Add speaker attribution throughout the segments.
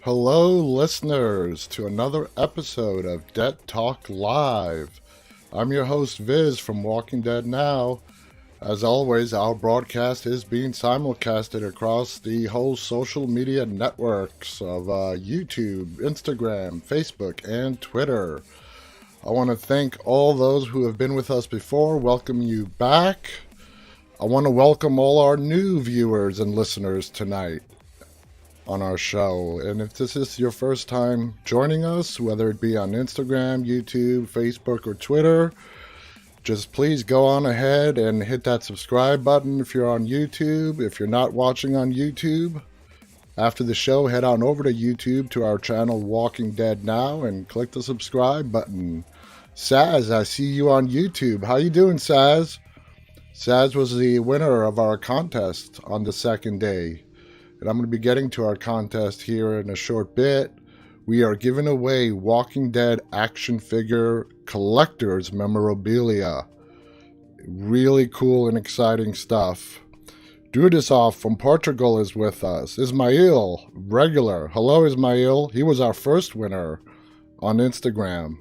Speaker 1: Hello, listeners, to another episode of Dead Talk Live. I'm your host, Viz, from Walking Dead Now. As always, our broadcast is being simulcasted across the whole social media networks of YouTube, Instagram, Facebook, and Twitter. I want to thank all those who have been with us before, welcome you back. I want to welcome all our new viewers and listeners tonight on our show. And if this is your first time joining us, whether it be on Instagram, YouTube, Facebook, or Twitter, just please go on ahead and hit that subscribe button if you're on YouTube. If you're not watching on YouTube, after the show, head on over to YouTube to our channel Walking Dead Now and click the subscribe button. Saz, I see you on YouTube. How you doing, Saz? Saz was the winner of our contest on the second day. And I'm going to be getting to our contest here in a short bit. We are giving away Walking Dead action figure collector's memorabilia. Really cool and exciting stuff. Dudisov from Portugal is with us. Ismail, regular. Hello, Ismail. He was our first winner on Instagram.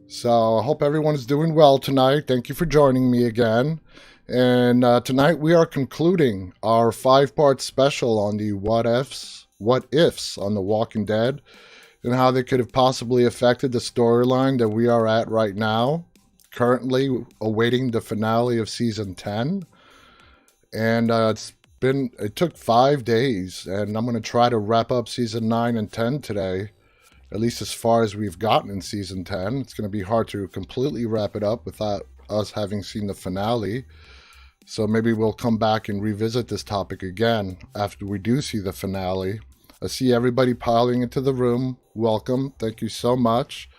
Speaker 1: So I hope everyone is doing well tonight. Thank you for joining me again. And tonight we are concluding our 5-part special on the what ifs on The Walking Dead and how they could have possibly affected the storyline that we are at right now, currently awaiting the finale of season 10. And it took 5 days, and I'm going to try to wrap up season 9 and 10 today, at least as far as we've gotten in season 10. It's going to be hard to completely wrap it up without us having seen the finale. So maybe we'll come back and revisit this topic again after we do see the finale. I see everybody piling into the room. Welcome. Thank you so much.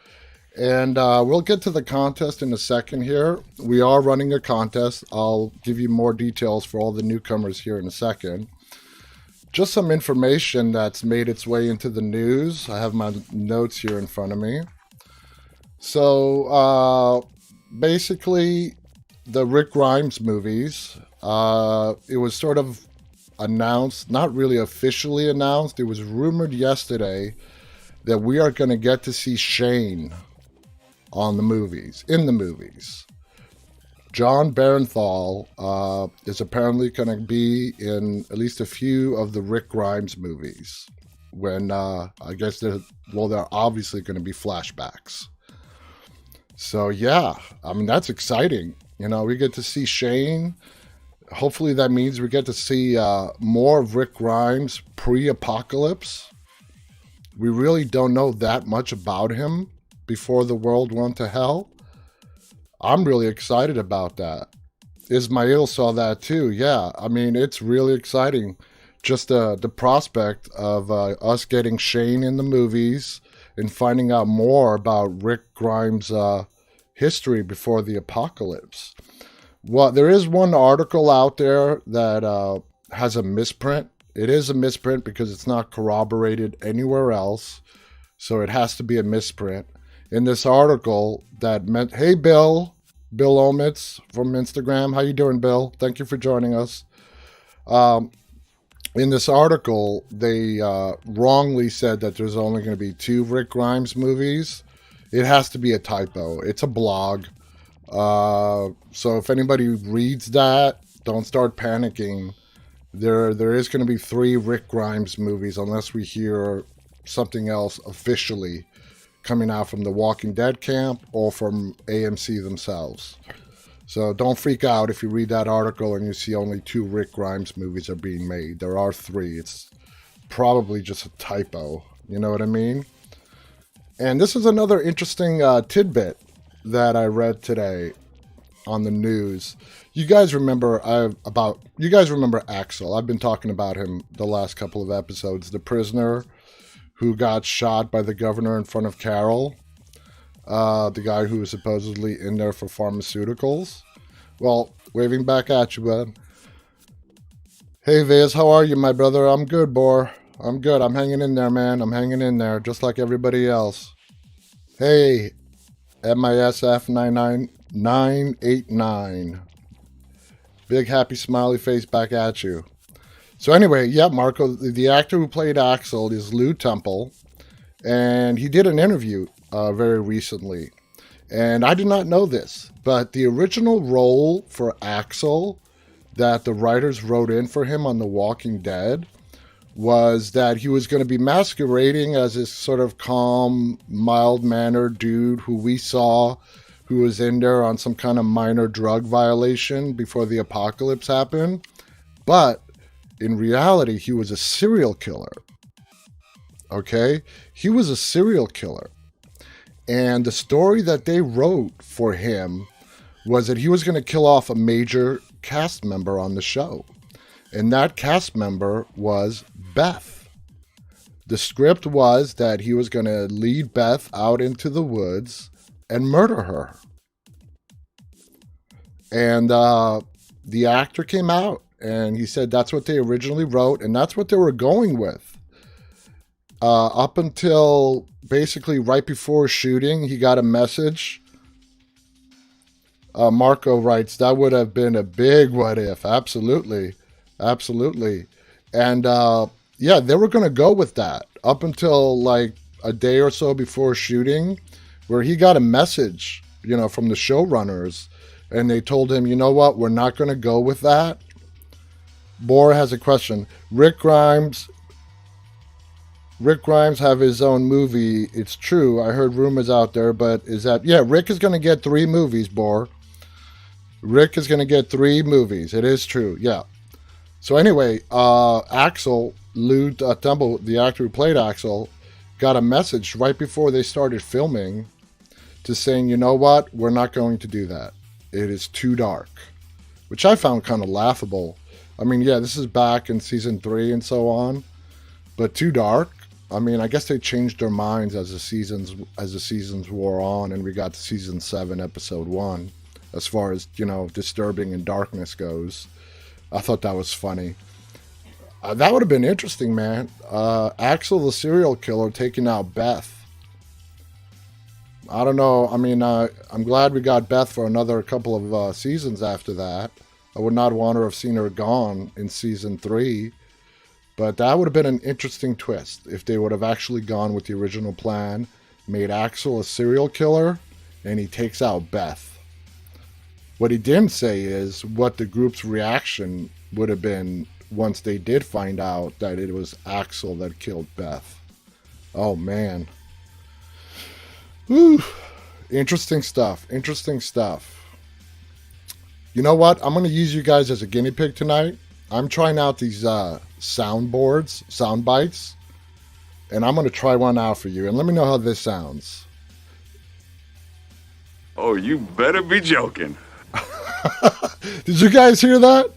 Speaker 1: And we'll get to the contest in a second here. We are running a contest. I'll give you more details for all the newcomers here in a second. Just some information that's made its way into the news. I have my notes here in front of me. So basically, the Rick Grimes movies, it was sort of announced, not really officially announced. It was rumored yesterday that we are going to get to see Shane in the movies. John Barenthal is apparently going to be in at least a few of the Rick Grimes movies when I guess they're obviously going to be flashbacks. So yeah, I mean, that's exciting. You know, we get to see Shane. Hopefully that means we get to see more of Rick Grimes pre-apocalypse. We really don't know that much about him before the world went to hell. I'm really excited about that. Ismail saw that too. Yeah, I mean, it's really exciting. Just the prospect of us getting Shane in the movies and finding out more about Rick Grimes' history before the apocalypse. Well, there is one article out there that has a misprint. It is a misprint because it's not corroborated anywhere else, so it has to be a misprint. In this article that meant, hey Bill Omitz from Instagram, how you doing, Bill? Thank you for joining us. In this article, they wrongly said that there's only going to be 2 Rick Grimes movies. It has to be a typo. It's a blog. So if anybody reads that, don't start panicking. There is going to be 3 Rick Grimes movies unless we hear something else officially coming out from the Walking Dead camp or from AMC themselves. So don't freak out if you read that article and you see only 2 Rick Grimes movies are being made. There are 3. It's probably just a typo. You know what I mean? And this is another interesting tidbit that I read today on the news. You guys remember Axel. I've been talking about him the last couple of episodes. The prisoner who got shot by the governor in front of Carol. The guy who was supposedly in there for pharmaceuticals. Well, waving back at you, bud. Hey, Viz, how are you, my brother? I'm good, boy. I'm good. I'm hanging in there, man. I'm hanging in there, just like everybody else. Hey, MISF98989. Big happy smiley face back at you. So anyway, yeah, Marco, the actor who played Axel is Lou Temple, and he did an interview very recently. And I did not know this, but the original role for Axel that the writers wrote in for him on The Walking Dead was that he was going to be masquerading as this sort of calm, mild-mannered dude who we saw who was in there on some kind of minor drug violation before the apocalypse happened. But in reality, he was a serial killer. Okay? He was a serial killer. And the story that they wrote for him was that he was going to kill off a major cast member on the show. And that cast member was Beth. The script was that he was going to lead Beth out into the woods and murder her. And the actor came out and he said that's what they originally wrote and that's what they were going with. Up until basically right before shooting, he got a message. Marco writes, that would have been a big what if. Absolutely. Absolutely. And yeah, they were going to go with that up until like a day or so before shooting, where he got a message, from the showrunners, and they told him, you know what, we're not going to go with that. Bora has a question. Rick Grimes have his own movie. It's true. I heard rumors out there, but is that... Yeah, Rick is going to get 3 movies, Bor. Rick is going to get 3 movies. It is true, yeah. So anyway, Axel, Lou Temple, the actor who played Axel, got a message right before they started filming to saying, you know what, we're not going to do that. It is too dark, which I found kind of laughable. I mean, yeah, this is back in season 3 and so on, but too dark. I mean, I guess they changed their minds as the seasons wore on, and we got to season 7, episode 1, as far as, disturbing and darkness goes. I thought that was funny. That would have been interesting, man. Axel the serial killer taking out Beth. I don't know. I mean, I'm glad we got Beth for another couple of seasons after that. I would not want to have seen her gone in season 3. But that would have been an interesting twist if they would have actually gone with the original plan, made Axel a serial killer, and he takes out Beth. What he didn't say is what the group's reaction would have been once they did find out that it was Axel that killed Beth. Oh, man. Whew. Interesting stuff. Interesting stuff. You know what? I'm going to use you guys as a guinea pig tonight. I'm trying out these sound bites, and I'm going to try one out for you. And let me know how this sounds.
Speaker 2: Oh, you better be joking.
Speaker 1: Did you guys hear that?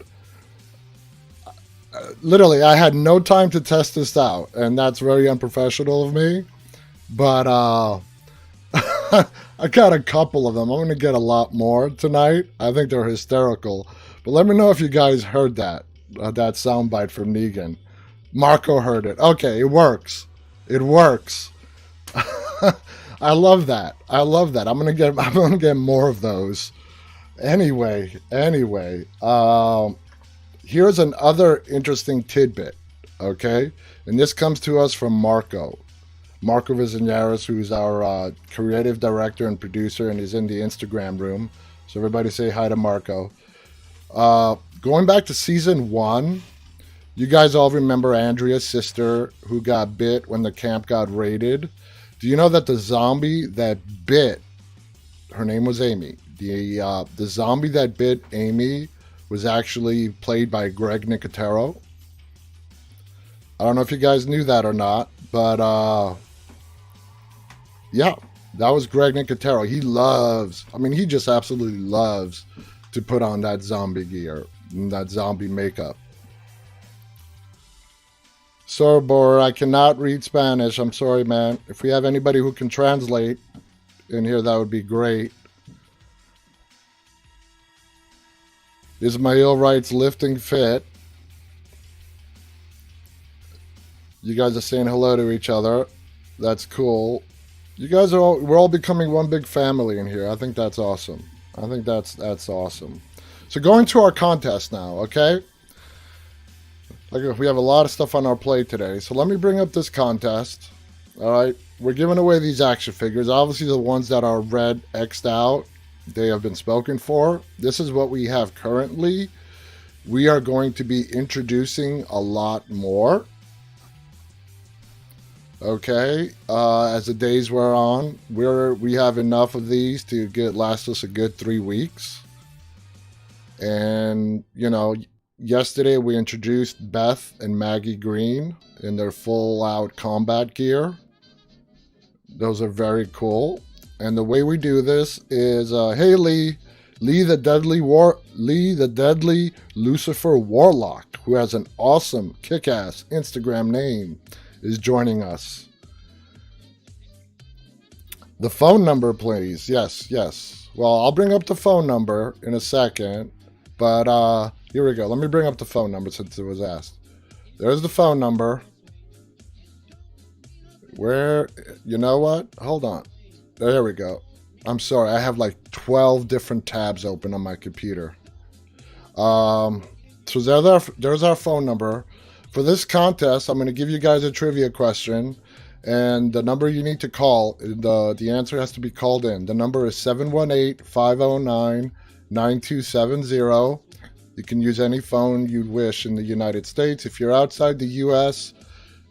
Speaker 1: Literally, I had no time to test this out, and that's very unprofessional of me. But I got a couple of them. I'm going to get a lot more tonight. I think they're hysterical. But let me know if you guys heard that soundbite from Negan. Marco heard it. Okay, it works. It works. I love that. I love that. I'm gonna get more of those. Anyway, here's another interesting tidbit, okay? And this comes to us from Marko Vizaniaris, who's our creative director and producer, and he's in the Instagram room. So everybody say hi to Marko. Going back to season 1, you guys all remember Andrea's sister who got bit when the camp got raided. Do you know that the zombie that bit, her name was Amy. The zombie that bit Amy was actually played by Greg Nicotero. I don't know if you guys knew that or not, but yeah, that was Greg Nicotero. He just absolutely loves to put on that zombie gear and that zombie makeup. Sorry, Bor, I cannot read Spanish. I'm sorry, man. If we have anybody who can translate in here, that would be great. Ismail writes, lifting fit. You guys are saying hello to each other. That's cool. You guys we're all becoming one big family in here. I think that's awesome. I think that's awesome. So going to our contest now, okay? Like, we have a lot of stuff on our plate today. So let me bring up this contest. All right. We're giving away these action figures. Obviously, the ones that are red X'd out, they have been spoken for. This is what we have currently. We are going to be introducing a lot more. Okay, as the days wear on, we have enough of these to last us a good 3 weeks. And, yesterday we introduced Beth and Maggie Green in their full-out combat gear. Those are very cool. And the way we do this is, hey Lee the Deadly Lucifer Warlock, who has an awesome, kick-ass Instagram name, is joining us. The phone number, please. Yes. Well, I'll bring up the phone number in a second, but here we go. Let me bring up the phone number since it was asked. There's the phone number. Where, you know what? Hold on. There we go. I'm sorry, I have like 12 different tabs open on my computer. So there's our phone number. For this contest, I'm going to give you guys a trivia question, and the number you need to call, the answer has to be called in. The number is 718-509-9270. You can use any phone you wish in the United States. If you're outside the U.S.,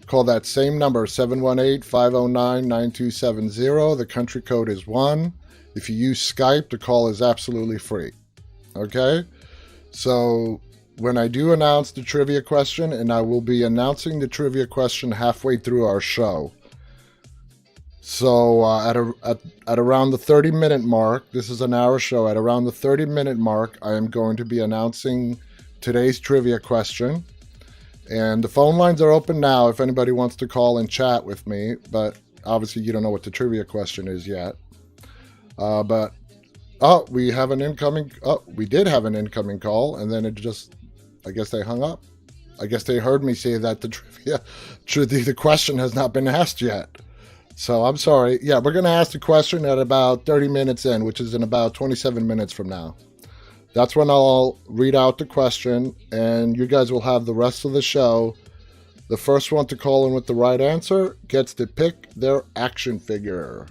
Speaker 1: call that same number, 718-509-9270. The country code is 1. If you use Skype, the call is absolutely free. Okay? So when I do announce the trivia question, and I will be announcing the trivia question halfway through our show. So at around the 30-minute mark, this is an hour show, at around the 30-minute mark, I am going to be announcing today's trivia question. And the phone lines are open now if anybody wants to call and chat with me, but obviously you don't know what the trivia question is yet. We have an incoming, we did have an incoming call, and then I guess they hung up. I guess they heard me say that the question has not been asked yet. So I'm sorry. Yeah, we're going to ask the question at about 30 minutes in, which is in about 27 minutes from now. That's when I'll read out the question, and you guys will have the rest of the show. The first one to call in with the right answer gets to pick their action figure.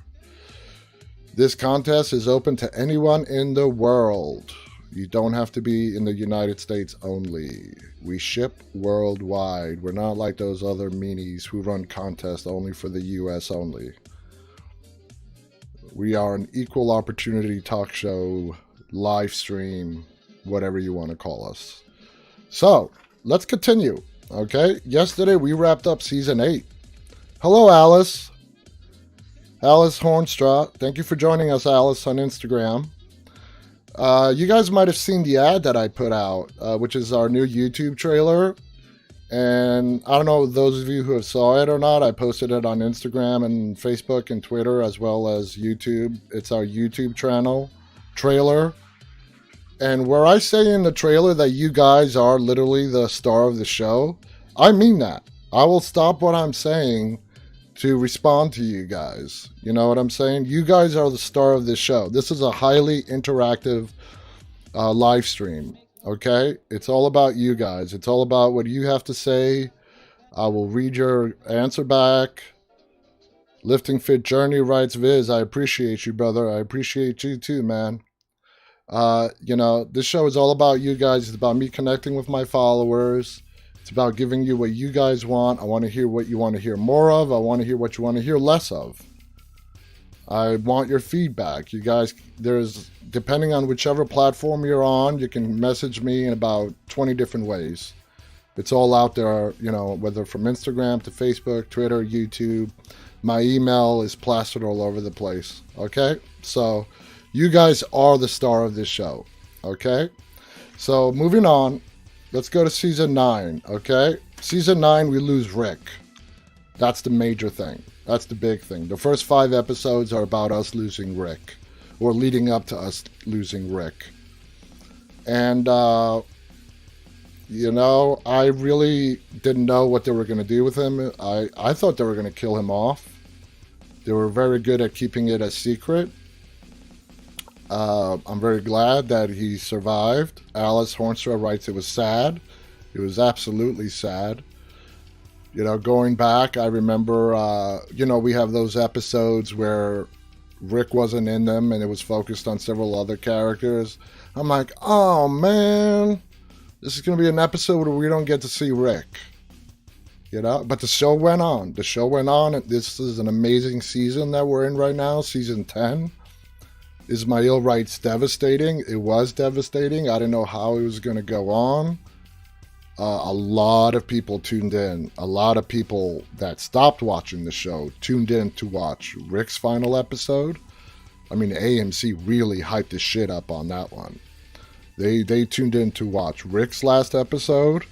Speaker 1: This contest is open to anyone in the world. You don't have to be in the United States only. We ship worldwide. We're not like those other meanies who run contests only for the US only. We are an equal opportunity talk show, live stream, whatever you want to call us. So, let's continue. Okay? Yesterday we wrapped up season 8. Hello, Alice. Alice Hornstra. Thank you for joining us, Alice, on Instagram. You guys might have seen the ad that I put out, which is our new YouTube trailer. And I don't know those of you who have saw it or not. I posted it on Instagram and Facebook and Twitter as well as YouTube. It's our YouTube channel trailer. And where I say in the trailer that you guys are literally the star of the show, I mean that. I will stop what I'm saying to respond to you guys. You know what I'm saying? You guys are the star of this show. This is a highly interactive live stream. Okay? It's all about you guys. It's all about what you have to say. I will read your answer back. Lifting Fit Journey writes, Viz, I appreciate you, brother. I appreciate you too, man. This show is all about you guys. It's about me connecting with my followers. It's about giving you what you guys want. I want to hear what you want to hear more of. I want to hear what you want to hear less of. I want your feedback. You guys, depending on whichever platform you're on, you can message me in about 20 different ways. It's all out there, whether from Instagram to Facebook, Twitter, YouTube. My email is plastered all over the place. Okay? So, you guys are the star of this show. Okay? So, moving on. Let's go to season 9, okay? Season 9, we lose Rick. That's the major thing. That's the big thing. The first 5 episodes are about us losing Rick, or leading up to us losing Rick. And, I really didn't know what they were going to do with him. I thought they were going to kill him off. They were very good at keeping it a secret. I'm very glad that he survived. Alice Hornstra writes it was sad. It was absolutely sad. You know, going back, I remember, we have those episodes where Rick wasn't in them and it was focused on several other characters. I'm like, oh man, this is going to be an episode where we don't get to see Rick. You know, but the show went on. The show went on. And this is an amazing season that we're in right now. Season 10. Ismail writes, devastating. It was devastating. I didn't know how it was going to go on. A lot of people tuned in. A lot of people that stopped watching the show tuned in to watch Rick's final episode. I mean, AMC really hyped the shit up on that one. They tuned in to watch Rick's last episode.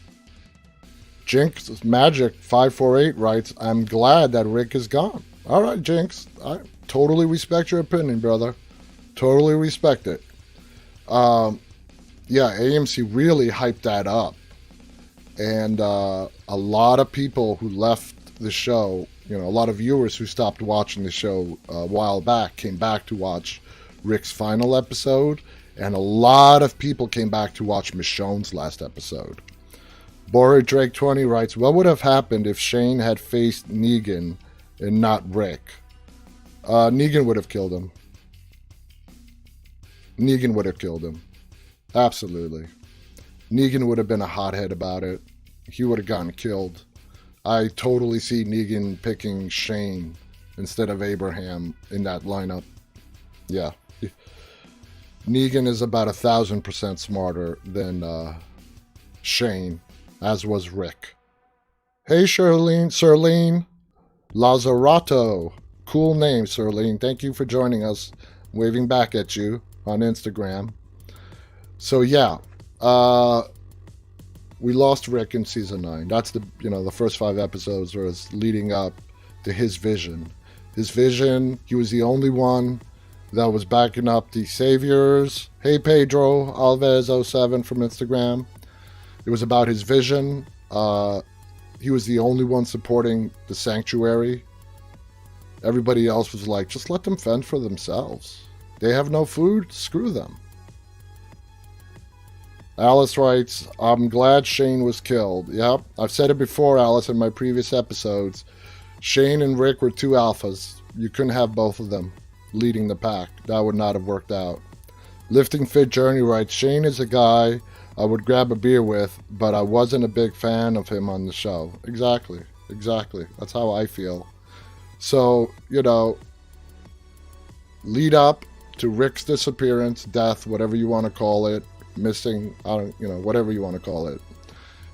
Speaker 1: Jinx Magic 548 writes, I'm glad that Rick is gone. All right, Jinx. I totally respect your opinion, brother. Totally respect it. Yeah, AMC really hyped that up. And a lot of people who left the show, a lot of viewers who stopped watching the show a while back came back to watch Rick's final episode. And a lot of people came back to watch Michonne's last episode. Bora Drake 20 writes, what would have happened if Shane had faced Negan and not Rick? Negan would have killed him. Negan would have killed him. Absolutely. Negan would have been a hothead about it. He would have gotten killed. I totally see Negan picking Shane instead of Abraham in that lineup. Yeah. Negan is about 1,000% smarter than Shane, as was Rick. Hey, Sirlene Lazarato. Cool name, Sirlene. Thank you for joining us. Waving back at you on Instagram. So yeah, we lost Rick in season 9. That's the first 5 episodes was leading up to his vision. His vision, he was the only one that was backing up the saviors. Hey, Pedro Alves07 from Instagram. It was about his vision. He was the only one supporting the sanctuary. Everybody else was like, just let them fend for themselves. They have no food, screw them. Alice writes, I'm glad Shane was killed. Yep, I've said it before, Alice, in my previous episodes. Shane and Rick were 2 alphas. You couldn't have both of them leading the pack. That would not have worked out. Lifting Fit Journey writes, Shane is a guy I would grab a beer with, but I wasn't a big fan of him on the show. Exactly. That's how I feel. So, lead up to Rick's disappearance, death, whatever you want to call it, missing, whatever you want to call it.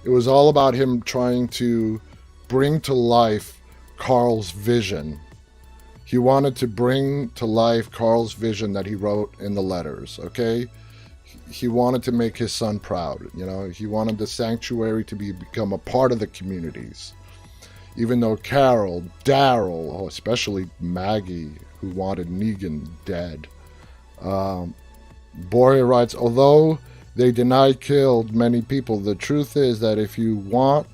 Speaker 1: It was all about him trying to bring to life Carl's vision. He wanted to bring to life Carl's vision that he wrote in the letters, okay? He wanted to make his son proud, He wanted the sanctuary to become a part of the communities. Even though Carol, Daryl, especially Maggie, who wanted Negan dead. Boria writes, although they deny killed many people, the truth is that if you want,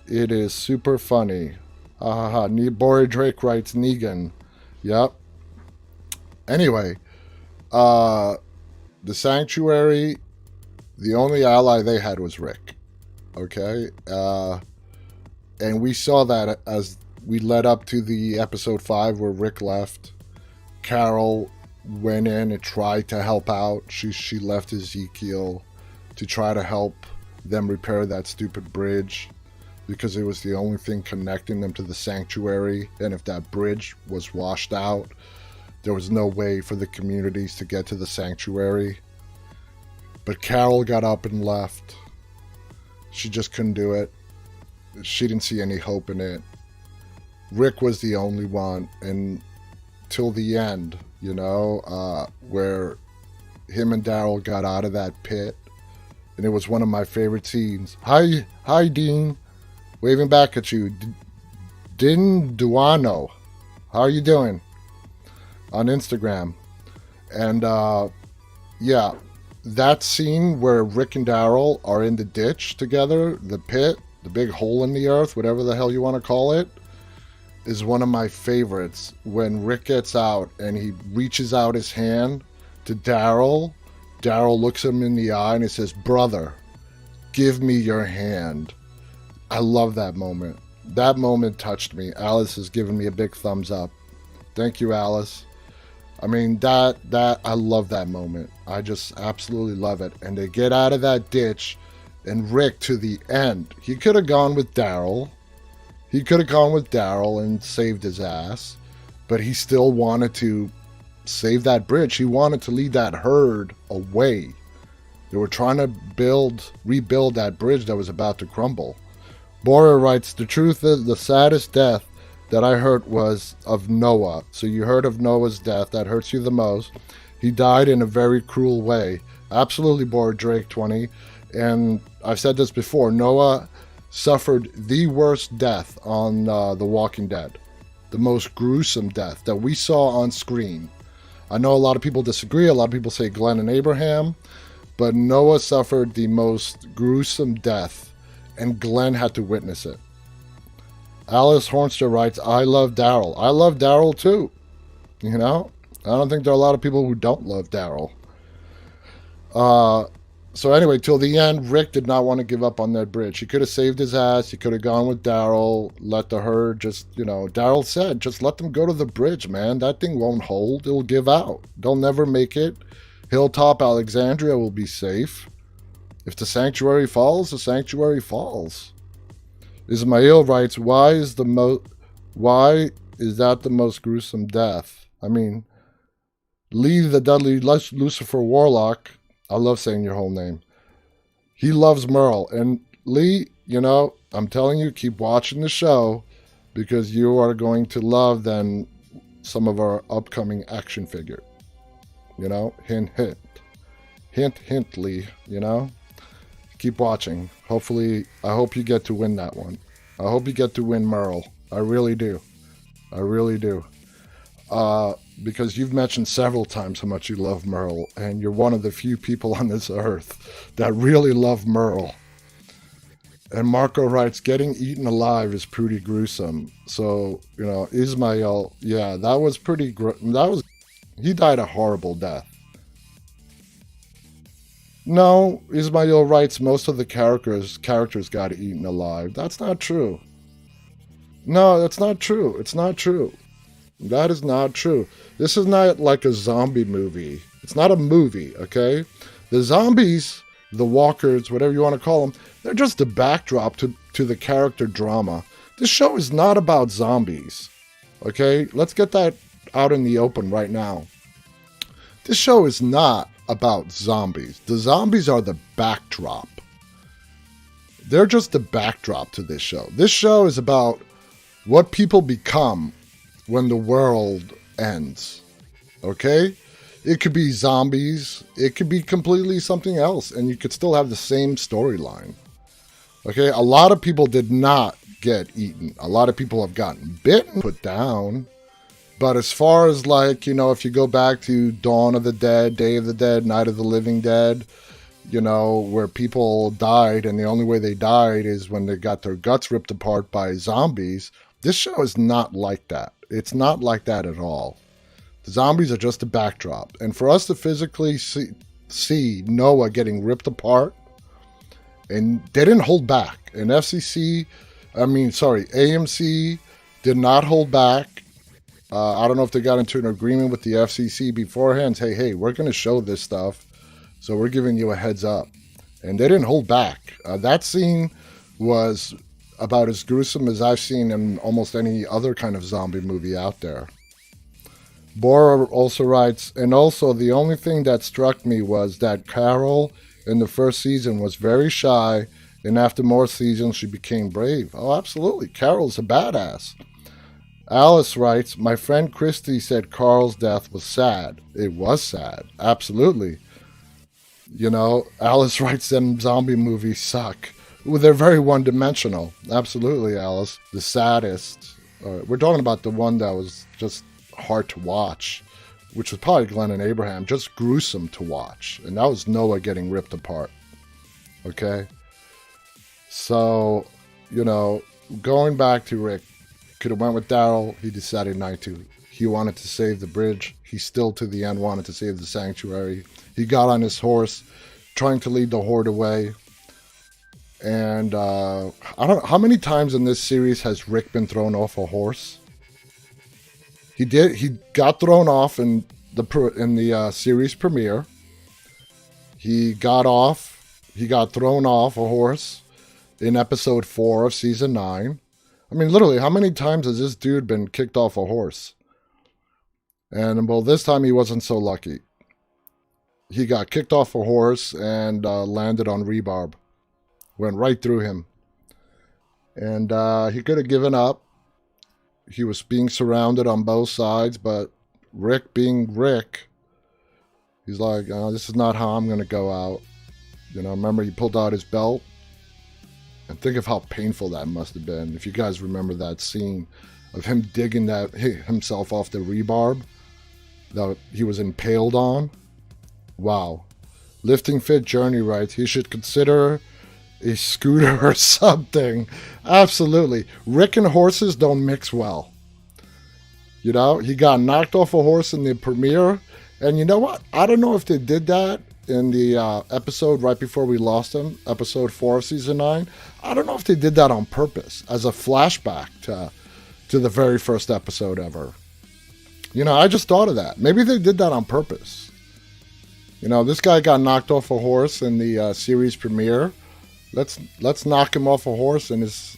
Speaker 1: it is super funny. Boria Drake writes Negan. Yep. Anyway, the sanctuary, the only ally they had was Rick. Okay? And we saw that as we led up to the episode 5 where Rick left. Carol went in and tried to help out. She left Ezekiel to try to help them repair that stupid bridge because it was the only thing connecting them to the sanctuary. And if that bridge was washed out, there was no way for the communities to get to the sanctuary. But Carol got up and left. She just couldn't do it. She didn't see any hope in it. Rick was the only one, and till the end, where him and Daryl got out of that pit, and it was one of my favorite scenes. Hi, Dean, waving back at you. Din Duano, how are you doing? On Instagram, and yeah, that scene where Rick and Daryl are in the ditch together, the pit. The big hole in the earth, whatever the hell you want to call it, is one of my favorites. When Rick gets out and he reaches out his hand to Daryl, Daryl looks him in the eye and he says, brother, give me your hand. I love that moment. That moment touched me. Alice has given me a big thumbs up. Thank you, Alice. I mean, that I love that moment. I just absolutely love it. And they get out of that ditch, and Rick to the end. He could have gone with Daryl. He could have gone with Daryl and saved his ass, but he still wanted to save that bridge. He wanted to lead that herd away. They were trying to rebuild that bridge that was about to crumble. Bora writes, the truth is the saddest death that I heard was of Noah. So you heard of Noah's death. That hurts you the most. He died in a very cruel way. Absolutely, Bora Drake 20. And I've said this before. Noah suffered the worst death on The Walking Dead. The most gruesome death that we saw on screen. I know a lot of people disagree. A lot of people say Glenn and Abraham. But Noah suffered the most gruesome death. And Glenn had to witness it. Alice Hornster writes, I love Daryl. I love Daryl too. You know? I don't think there are a lot of people who don't love Daryl. So anyway, till the end, Rick did not want to give up on that bridge. He could have saved his ass. He could have gone with Daryl, let the herd just, Daryl said, just let them go to the bridge, man. That thing won't hold. It'll give out. They'll never make it. Hilltop Alexandria will be safe. If the sanctuary falls, the sanctuary falls. Ismail writes, why is that the most gruesome death? I mean, Lee the Dudley Lucifer Warlock, I love saying your whole name. He loves Merle. And Lee, I'm telling you, keep watching the show because you are going to love then some of our upcoming action figure. Hint, hint. Hint, hint, Lee, Keep watching. Hopefully, I hope you get to win that one. I hope you get to win Merle. I really do. I really do. Because you've mentioned several times how much you love Merle, and you're one of the few people on this earth that really love Merle. And Marko writes, getting eaten alive is pretty gruesome. So, Ismail, yeah, that was pretty he died a horrible death. No, Ismail writes most of the characters got eaten alive. That's not true. No, that's not true. It's not true. That is not true. This is not like a zombie movie. It's not a movie, okay? The zombies, the walkers, whatever you want to call them, they're just a backdrop to the character drama. This show is not about zombies, okay? Let's get that out in the open right now. This show is not about zombies. The zombies are the backdrop. They're just the backdrop to this show. This show is about what people become when the world ends. Okay? It could be zombies. It could be completely something else. And you could still have the same storyline. Okay? A lot of people did not get eaten. A lot of people have gotten bitten, put down. But as far as if you go back to Dawn of the Dead, Day of the Dead, Night of the Living Dead, where people died and the only way they died is when they got their guts ripped apart by zombies, this show is not like that. It's not like that at all. The zombies are just a backdrop. And for us to physically see Noah getting ripped apart, and they didn't hold back. And AMC did not hold back. I don't know if they got into an agreement with the FCC beforehand. Hey, we're going to show this stuff, so we're giving you a heads up. And they didn't hold back. That scene was about as gruesome as I've seen in almost any other kind of zombie movie out there. Bora also writes, and also the only thing that struck me was that Carol in the first season was very shy, and after more seasons she became brave. Oh, absolutely. Carol's a badass. Alice writes, my friend Christy said Carl's death was sad. It was sad. Absolutely. Alice writes them zombie movies suck. Well, they're very one-dimensional. Absolutely, Alice. The saddest. We're talking about the one that was just hard to watch, which was probably Glenn and Abraham. Just gruesome to watch. And that was Noah getting ripped apart. Okay? So, going back to Rick, could have went with Daryl. He decided not to. He wanted to save the bridge. He still, to the end, wanted to save the sanctuary. He got on his horse, trying to lead the horde away. And I don't know how many times in this series has Rick been thrown off a horse. He got thrown off in the series premiere. He got thrown off a horse in episode 4 of season 9. I mean, literally, how many times has this dude been kicked off a horse? And, well, this time he wasn't so lucky. He got kicked off a horse and landed on rebarb. Went right through him. And he could have given up. He was being surrounded on both sides, but Rick being Rick, he's like, this is not how I'm going to go out. Remember he pulled out his belt? And think of how painful that must have been. If you guys remember that scene of him digging himself off the rebarb that he was impaled on. Wow. Lifting Fit Journey writes, he should consider a scooter or something. Absolutely. Rick and horses don't mix well. He got knocked off a horse in the premiere. And you know what? I don't know if they did that in the episode right before we lost him, episode 4 of season 9. I don't know if they did that on purpose as a flashback to the very first episode ever. I just thought of that. Maybe they did that on purpose. This guy got knocked off a horse in the series premiere. Let's knock him off a horse in his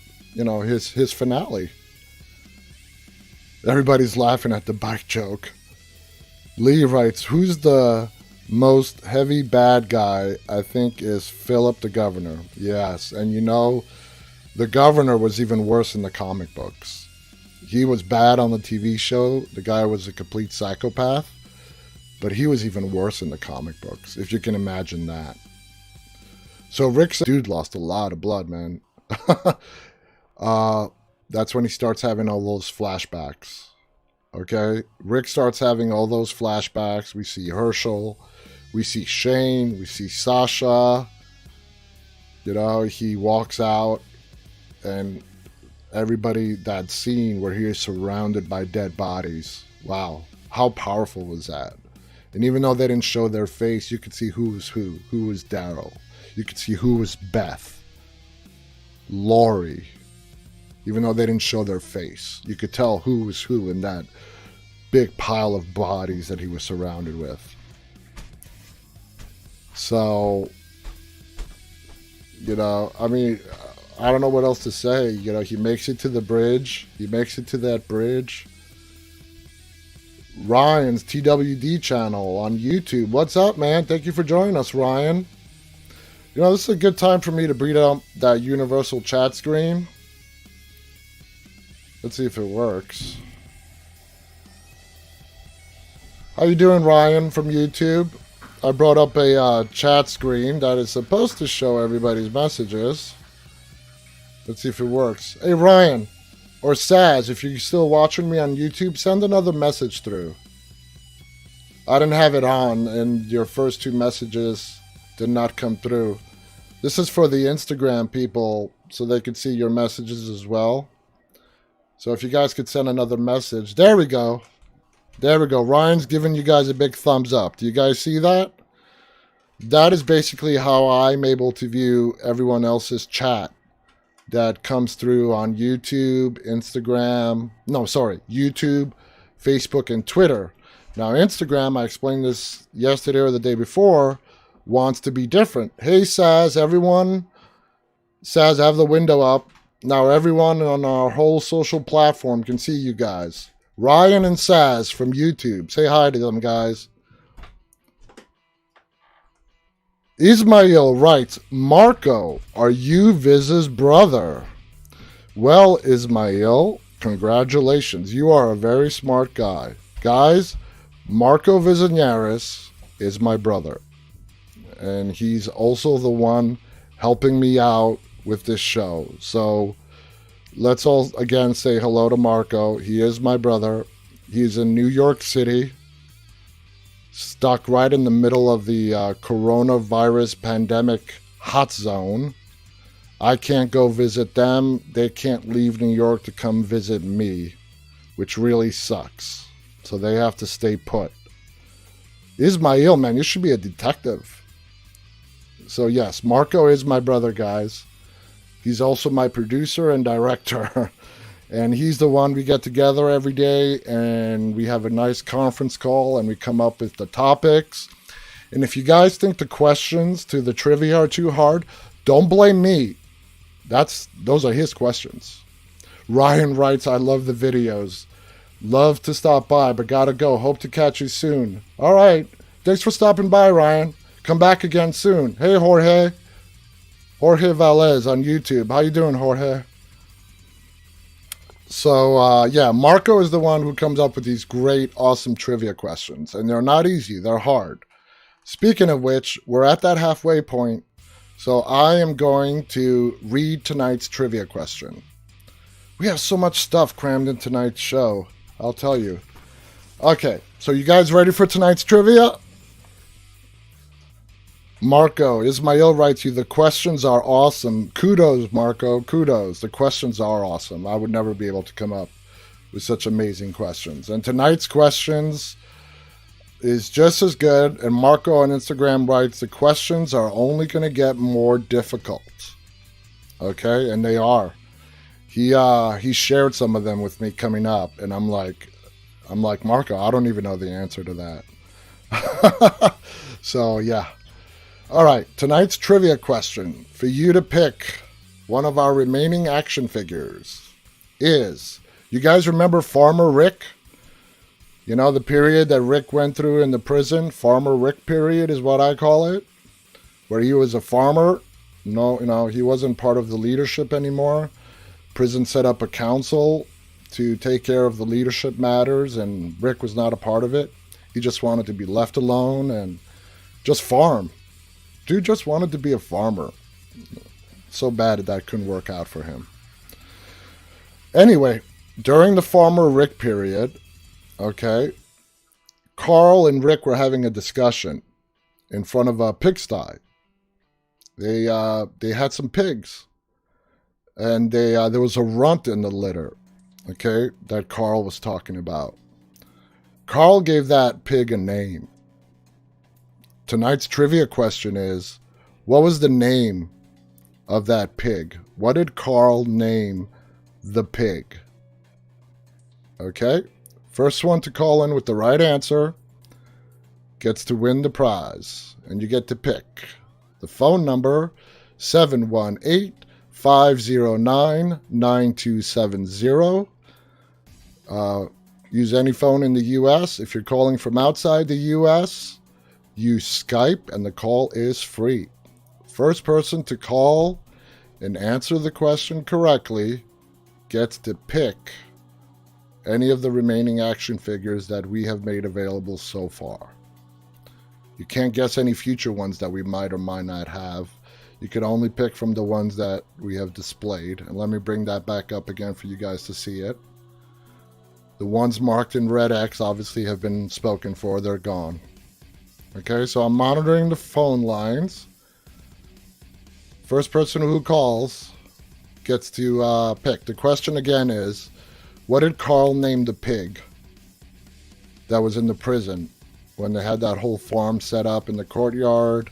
Speaker 1: finale. Everybody's laughing at the bike joke. Lee writes, who's the most heavy bad guy? I think is Philip the Governor. Yes, and the Governor was even worse in the comic books. He was bad on the TV show. The guy was a complete psychopath. But he was even worse in the comic books, if you can imagine that. So Rick's dude lost a lot of blood, man. That's when he starts having all those flashbacks. Okay? Rick starts having all those flashbacks. We see Herschel. We see Shane. We see Sasha. He walks out and everybody, that scene where he is surrounded by dead bodies. Wow. How powerful was that? And even though they didn't show their face, you could see who was who. Who was Daryl. You could see who was Beth. Lori. Even though they didn't show their face, you could tell who was who in that big pile of bodies that he was surrounded with. So, I mean, I don't know what else to say. He makes it to the bridge. He makes it to that bridge. Ryan's TWD channel on YouTube. What's up, man? Thank you for joining us, Ryan. This is a good time for me to bring out that universal chat screen. Let's see if it works. How you doing, Ryan from YouTube? I brought up a chat screen that is supposed to show everybody's messages. Let's see if it works. Hey, Ryan. Or Saz, if you're still watching me on YouTube, send another message through. I didn't have it on, and your first 2 messages did not come through. This is for the Instagram people, so they could see your messages as well. So if you guys could send another message. There we go. There we go. Ryan's giving you guys a big thumbs up. Do you guys see that? That is basically how I'm able to view everyone else's chat that comes through on YouTube, YouTube, Facebook, and Twitter. Now, Instagram, I explained this yesterday or the day before, wants to be different. Hey, Saz, everyone. Saz, I have the window up. Now, everyone on our whole social platform can see you guys. Ryan and Saz from YouTube. Say hi to them, guys. Ismail writes, Marko, are you Viz's brother? Well, Ismail, congratulations. You are a very smart guy. Guys, Marko Vizaniaris is my brother. And he's also the one helping me out with this show. So let's all again say hello to Marko. He is my brother. He's in New York City, stuck right in the middle of the coronavirus pandemic hot zone. I can't go visit them. They can't leave New York to come visit me, which really sucks. So they have to stay put. Ismail, man, you should be a detective. So yes, Marko is my brother, guys. He's also my producer and director. And he's the one we get together every day and we have a nice conference call and we come up with the topics. And if you guys think the questions to the trivia are too hard, don't blame me. Those are his questions. Ryan writes, I love the videos. Love to stop by, but gotta go. Hope to catch you soon. All right. Thanks for stopping by, Ryan. Come back again soon. Hey, Jorge. Jorge Valez on YouTube. How you doing, Jorge? So, Marko is the one who comes up with these great, awesome trivia questions. And they're not easy. They're hard. Speaking of which, we're at that halfway point. So I am going to read tonight's trivia question. We have so much stuff crammed in tonight's show. I'll tell you. Okay, so you guys ready for tonight's trivia? Marko, Ismail writes you, the questions are awesome. Kudos, Marko, kudos. The questions are awesome. I would never be able to come up with such amazing questions. And tonight's questions is just as good. And Marko on Instagram writes, the questions are only going to get more difficult. Okay, and they are. He shared some of them with me coming up, and I'm like, Marko, I don't even know the answer to that. So, yeah. All right, tonight's trivia question for you to pick one of our remaining action figures is, you guys remember Farmer Rick? You know, the period that Rick went through in the prison? Farmer Rick period is what I call it, where he was a farmer. No, he wasn't part of the leadership anymore. Prison set up a council to take care of the leadership matters, and Rick was not a part of it. He just wanted to be left alone and just farm. Dude just wanted to be a farmer. So bad that couldn't work out for him. Anyway, during the Farmer Rick period, okay, Carl and Rick were having a discussion in front of a pigsty. They had some pigs. And there was a runt in the litter, okay, that Carl was talking about. Carl gave that pig a name. Tonight's trivia question is, what was the name of that pig? What did Carl name the pig? Okay, first one to call in with the right answer gets to win the prize. And you get to pick the phone number, 718-509-9270. Use any phone in the U.S. If you're calling from outside the U.S., use Skype, and the call is free. First person to call and answer the question correctly gets to pick any of the remaining action figures that we have made available so far. You can't guess any future ones that we might or might not have. You can only pick from the ones that we have displayed. And let me bring that back up again for you guys to see it. The ones marked in red X obviously have been spoken for. They're gone. Okay, so I'm monitoring the phone lines. First person who calls gets to pick. The question again is, what did Carl name the pig that was in the prison when they had that whole farm set up in the courtyard?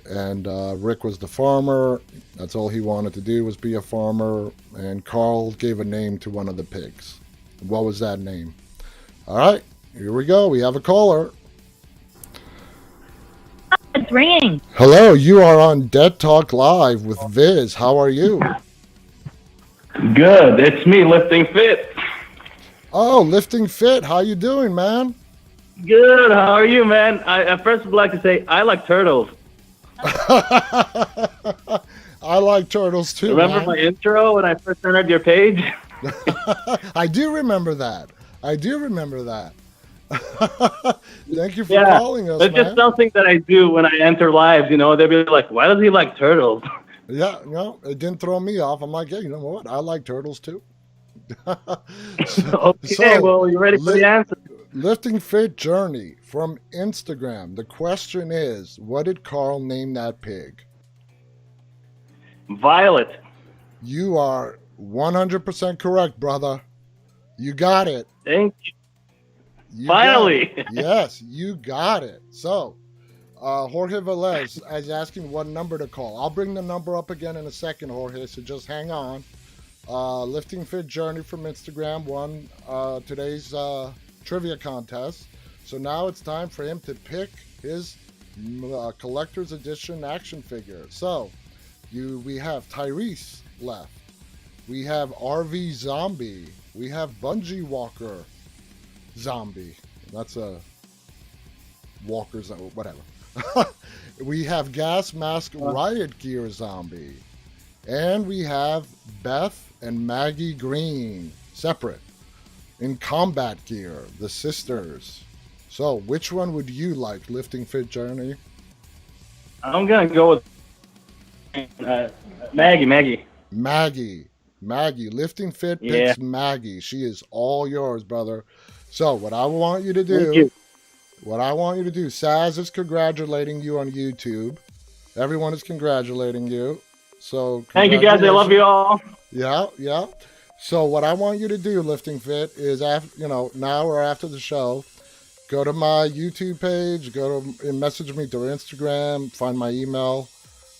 Speaker 1: And Rick was the farmer. That's all he wanted to do was be a farmer. And Carl gave a name to one of the pigs. What was that name? All right, here we go. We have a caller.
Speaker 3: It's ringing.
Speaker 1: Hello, you are on Dead Talk Live with Viz. How are you?
Speaker 4: Good. It's me, Lifting Fit.
Speaker 1: Oh, Lifting Fit. How you doing, man?
Speaker 4: Good. How are you, man? I first would like to say I like turtles.
Speaker 1: I like turtles too.
Speaker 4: Remember
Speaker 1: man.
Speaker 4: my intro when I first entered your page?
Speaker 1: I do remember that. Thank you for calling us,
Speaker 4: it's
Speaker 1: man.
Speaker 4: just something that I do when I enter lives, you know. They'll be like, why does he like turtles?
Speaker 1: Yeah, no, it didn't throw me off. I'm like, yeah, you know what? I like turtles too.
Speaker 4: Okay, well, you ready for the answer?
Speaker 1: Lifting Fit Journey from Instagram. The question is, what did Carl name that pig?
Speaker 4: Violet.
Speaker 1: You are 100% correct, brother. You got it.
Speaker 4: Thank you.
Speaker 1: You
Speaker 4: Finally.
Speaker 1: got it. Yes, you got it. So, Jorge Velez is asking what number to call. I'll bring the number up again in a second, Jorge, so just hang on. Lifting Fit Journey from Instagram won today's trivia contest. So now it's time for him to pick his collector's edition action figure. So we have Tyrese left. We have RV Zombie. We have Bungee Walker Zombie. That's a Walker's, whatever. We have Gas Mask Riot Gear Zombie. And we have Beth and Maggie Green, separate, in combat gear, the sisters. So, which one would you like, Lifting Fit Journey?
Speaker 4: I'm going to go with Maggie.
Speaker 1: Maggie. Lifting Fit picks Maggie. She is all yours, brother. So, what I want you to do, Saz is congratulating you on YouTube. Everyone is congratulating you. So
Speaker 4: thank you guys. I love you all.
Speaker 1: Yeah. So what I want you to do, Lifting Fit, is now or after the show, go to my YouTube page, and message me through Instagram, find my email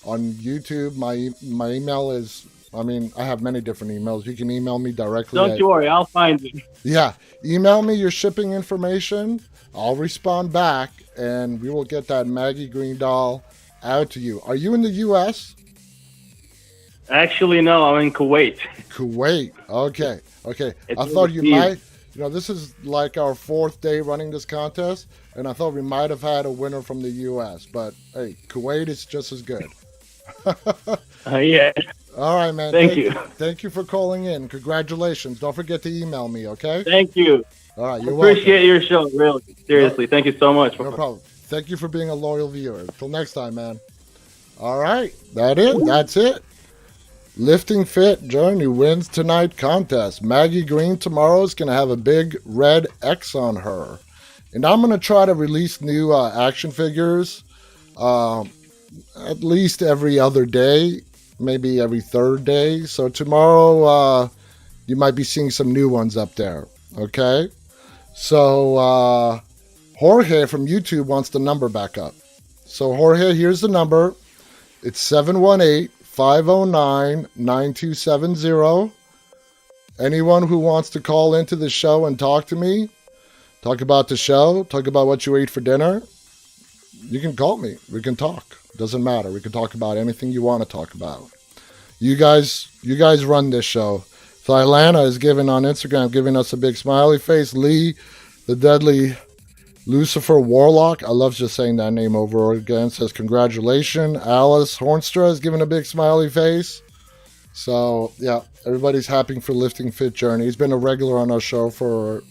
Speaker 1: on YouTube. My email is, I have many different emails. You can email me directly.
Speaker 4: Don't you worry, I'll find you.
Speaker 1: Yeah, email me your shipping information. I'll respond back, and we will get that Maggie Green doll out to you. Are you in the U.S.?
Speaker 4: Actually, no, I'm in Kuwait.
Speaker 1: Kuwait. Okay. I thought you might. This is like our 4th day running this contest, and I thought we might have had a winner from the U.S. But hey, Kuwait is just as good.
Speaker 4: Yeah.
Speaker 1: All right, man.
Speaker 4: Thank you.
Speaker 1: Thank you for calling in. Congratulations. Don't forget to email me, okay?
Speaker 4: Thank you.
Speaker 1: All right, you're
Speaker 4: Appreciate
Speaker 1: welcome.
Speaker 4: your show, really. Seriously, thank you so much.
Speaker 1: No problem. Thank you for being a loyal viewer. Until next time, man. All right, that's it. Lifting Fit Journey wins tonight contest. Maggie Green tomorrow is going to have a big red X on her. And I'm going to try to release new action figures at least every other day, maybe every 3rd day. So tomorrow you might be seeing some new ones up there, okay? So Jorge from YouTube wants the number back up. So Jorge, here's the number. It's 718-509-9270. Anyone who wants to call into the show and talk to me, talk about the show, talk about what you ate for dinner, you can call me. We can talk. Doesn't matter. We can talk about anything you want to talk about. You guys run this show. So Ilana is giving on Instagram, giving us a big smiley face. Lee, the deadly Lucifer Warlock, I love just saying that name over again, says congratulations. Alice Hornstra is giving a big smiley face. So, yeah, everybody's happy for Lifting Fit Journey. He's been a regular on our show for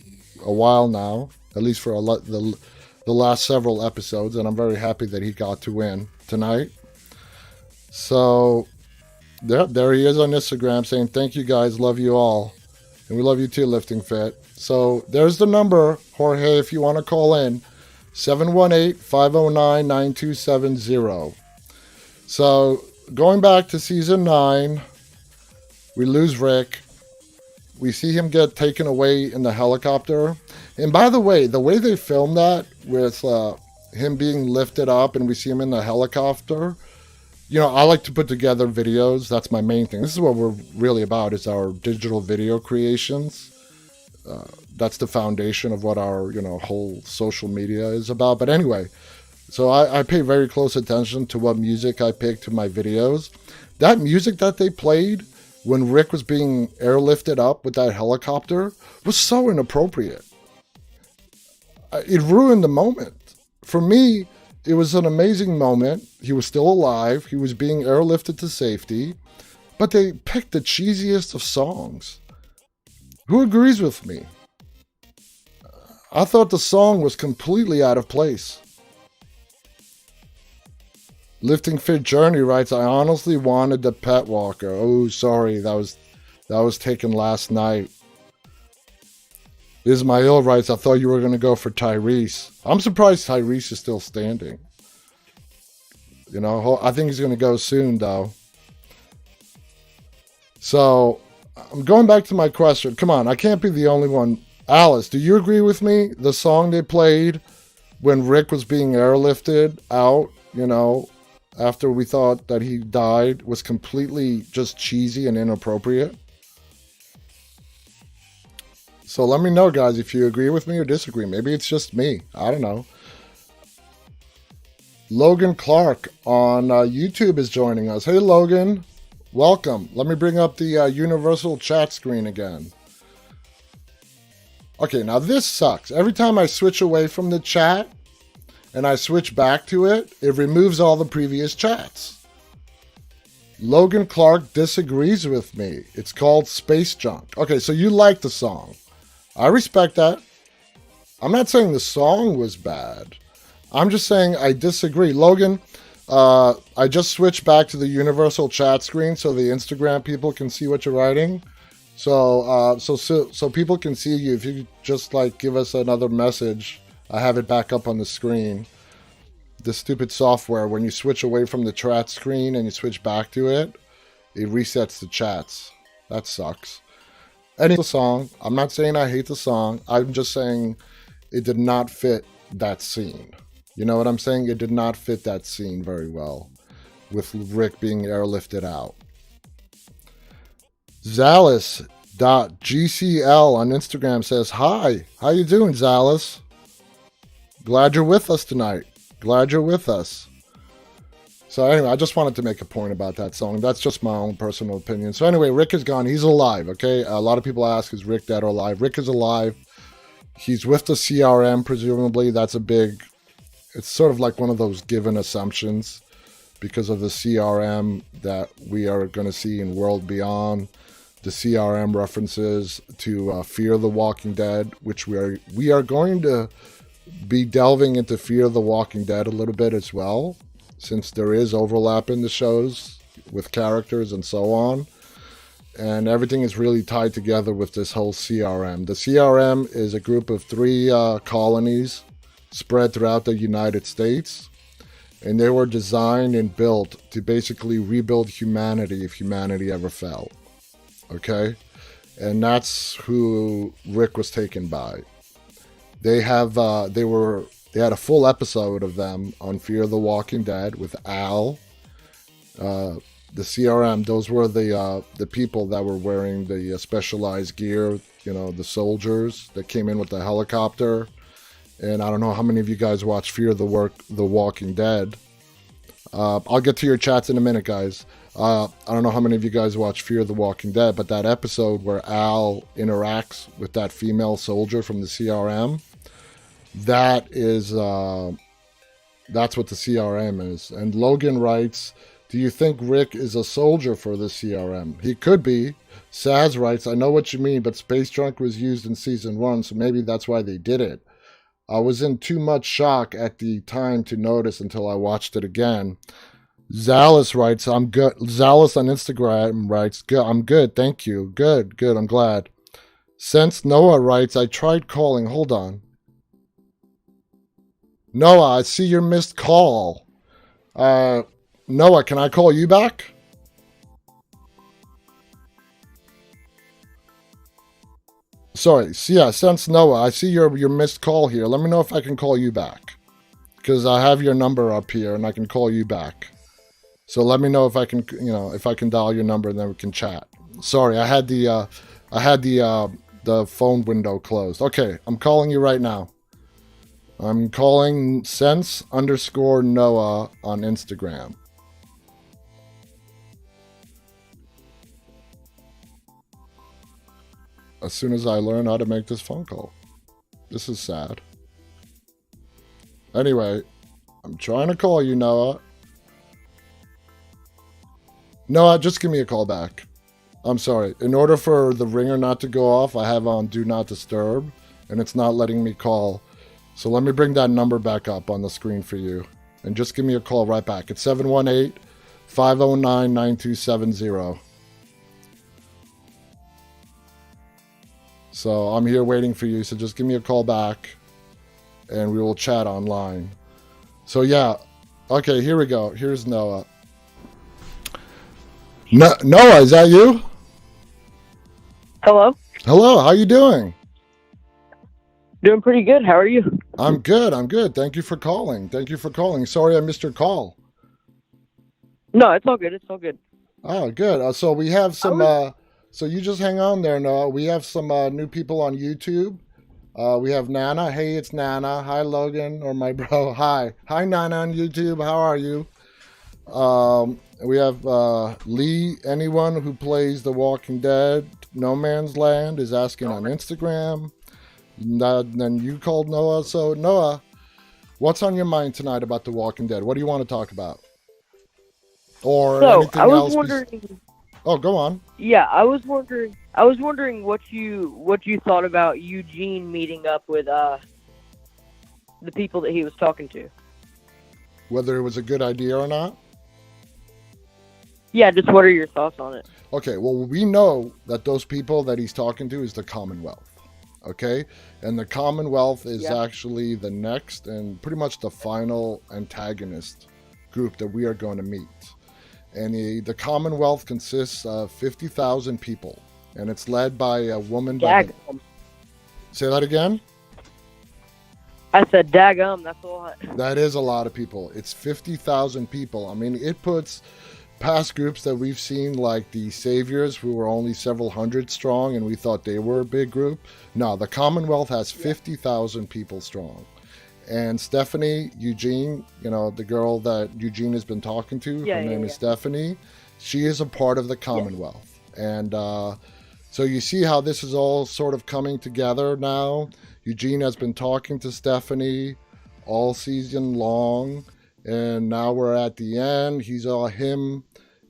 Speaker 1: a while now, at least for the last several episodes, and I'm very happy that he got to win tonight. So, there he is on Instagram saying, thank you guys, love you all. And we love you too, Lifting Fit. So there's the number, Jorge, if you want to call in, 718-509-9270. So going back to season 9, we lose Rick. We see him get taken away in the helicopter. And by the way they filmed that with him being lifted up and we see him in the helicopter, I like to put together videos. That's my main thing. This is what we're really about, is our digital video creations. That's the foundation of what our, whole social media is about. But anyway, so I pay very close attention to what music I pick to my videos. That music that they played when Rick was being airlifted up with that helicopter was so inappropriate. It ruined the moment. For me, it was an amazing moment. He was still alive. He was being airlifted to safety. But they picked the cheesiest of songs. Who agrees with me? I thought the song was completely out of place. Lifting Fit Journey writes, I honestly wanted the Pet Walker. Oh, sorry, that was taken last night. Ismail writes, I thought you were going to go for Tyrese. I'm surprised Tyrese is still standing. I think he's going to go soon, though. So, I'm going back to my question. Come on, I can't be the only one. Alice, do you agree with me? The song they played when Rick was being airlifted out, after we thought that he died, was completely just cheesy and inappropriate. So let me know, guys, if you agree with me or disagree. Maybe it's just me. I don't know. Logan Clark on YouTube is joining us. Hey, Logan. Welcome. Let me bring up the universal chat screen again. Okay, now this sucks. Every time I switch away from the chat and I switch back to it, it removes all the previous chats. Logan Clark disagrees with me. It's called Space Junk. Okay, so you like the song. I respect that. I'm not saying the song was bad. I'm just saying I disagree. Logan, I just switched back to the universal chat screen so the Instagram people can see what you're writing. So people can see you. If you just give us another message, I have it back up on the screen. The stupid software, when you switch away from the chat screen and you switch back to it, it resets the chats. That sucks. And the song, I'm not saying I hate the song. I'm just saying it did not fit that scene. You know what I'm saying? It did not fit that scene very well with Rick being airlifted out. Zalus.gcl on Instagram says, hi, how you doing, Zalus? Glad you're with us tonight. Glad you're with us. So anyway, I just wanted to make a point about that song. That's just my own personal opinion. So anyway, Rick is gone. He's alive, okay? A lot of people ask, is Rick dead or alive? Rick is alive. He's with the CRM, presumably. That's it's sort of like one of those given assumptions because of the CRM that we are going to see in World Beyond. The CRM references to Fear the Walking Dead, which we are going to be delving into Fear the Walking Dead a little bit as well, since there is overlap in the shows with characters and so on. And everything is really tied together with this whole CRM. The CRM is a group of 3 colonies spread throughout the United States. And they were designed and built to basically rebuild humanity if humanity ever fell. Okay? And that's who Rick was taken by. They had a full episode of them on Fear the Walking Dead with Al. The CRM, those were the people that were wearing the specialized gear, the soldiers that came in with the helicopter. And I don't know how many of you guys watch Fear the Walking Dead. I'll get to your chats in a minute, guys. I don't know how many of you guys watch Fear the Walking Dead, but that episode where Al interacts with that female soldier from the CRM, that's what the CRM is. And Logan writes, do you think Rick is a soldier for the CRM? He could be. Saz writes, I know what you mean, but Space Junk was used in season 1, so maybe that's why they did it. I was in too much shock at the time to notice until I watched it again. Zalus writes, I'm good. Zalus on Instagram writes, good. I'm good. Thank you. Good. I'm glad. Sense Noah writes, I tried calling. Hold on. Noah, I see your missed call. Noah, can I call you back? Sorry, yeah, Sense Noah, I see your missed call here. Let me know if I can call you back. Because I have your number up here and I can call you back. So let me know if I can, if I can dial your number and then we can chat. Sorry, I had the phone window closed. Okay, I'm calling you right now. I'm calling sense_Noah on Instagram. As soon as I learn how to make this phone call. This is sad. Anyway, I'm trying to call you, Noah. Noah, just give me a call back. I'm sorry. In order for the ringer not to go off, I have on Do Not Disturb, and it's not letting me call. So let me bring that number back up on the screen for you. And just give me a call right back. It's 718-509-9270. So I'm here waiting for you. So just give me a call back and we will chat online. So yeah. Okay, here we go. Here's Noah. Noah, is that you?
Speaker 3: Hello?
Speaker 1: Hello, how you doing?
Speaker 3: Doing pretty good. How are you?
Speaker 1: I'm good. I'm good. Thank you for calling. Sorry I missed your call.
Speaker 3: No, it's all good. It's all good.
Speaker 1: Oh, good. So we have some. So you just hang on there, Noah. We have some new people on YouTube. We have Nana. Hey, it's Nana. Hi, Logan, or my bro. Hi, Nana on YouTube. How are you? We have Lee. Anyone who plays The Walking Dead, No Man's Land, is asking on Instagram. Then you called Noah. So Noah, what's on your mind tonight about The Walking Dead? What do you want to talk about? Or anything
Speaker 3: I was
Speaker 1: else?
Speaker 3: wondering.
Speaker 1: Oh, go on.
Speaker 3: Yeah, I was wondering what you thought about Eugene meeting up with the people that he was talking to.
Speaker 1: Whether it was a good idea or not?
Speaker 3: Yeah, just what are your thoughts on it?
Speaker 1: Okay, well, we know that those people that he's talking to is the Commonwealth. Okay? And the Commonwealth is actually the next and pretty much the final antagonist group that we are going to meet. And the Commonwealth consists of 50,000 people. And it's led by a woman. Say that again?
Speaker 3: I said daggum, that's a lot.
Speaker 1: That is a lot of people. It's 50,000 people. I mean, it puts past groups that we've seen, like the Saviors, who were only several hundred strong, and we thought they were a big group. No, the Commonwealth has 50,000 people strong. And Stephanie, Eugene, the girl that Eugene has been talking to, her name is Stephanie. She is a part of the Commonwealth. And so you see how this is all sort of coming together now. Eugene has been talking to Stephanie all season long. And now we're at the end. Him,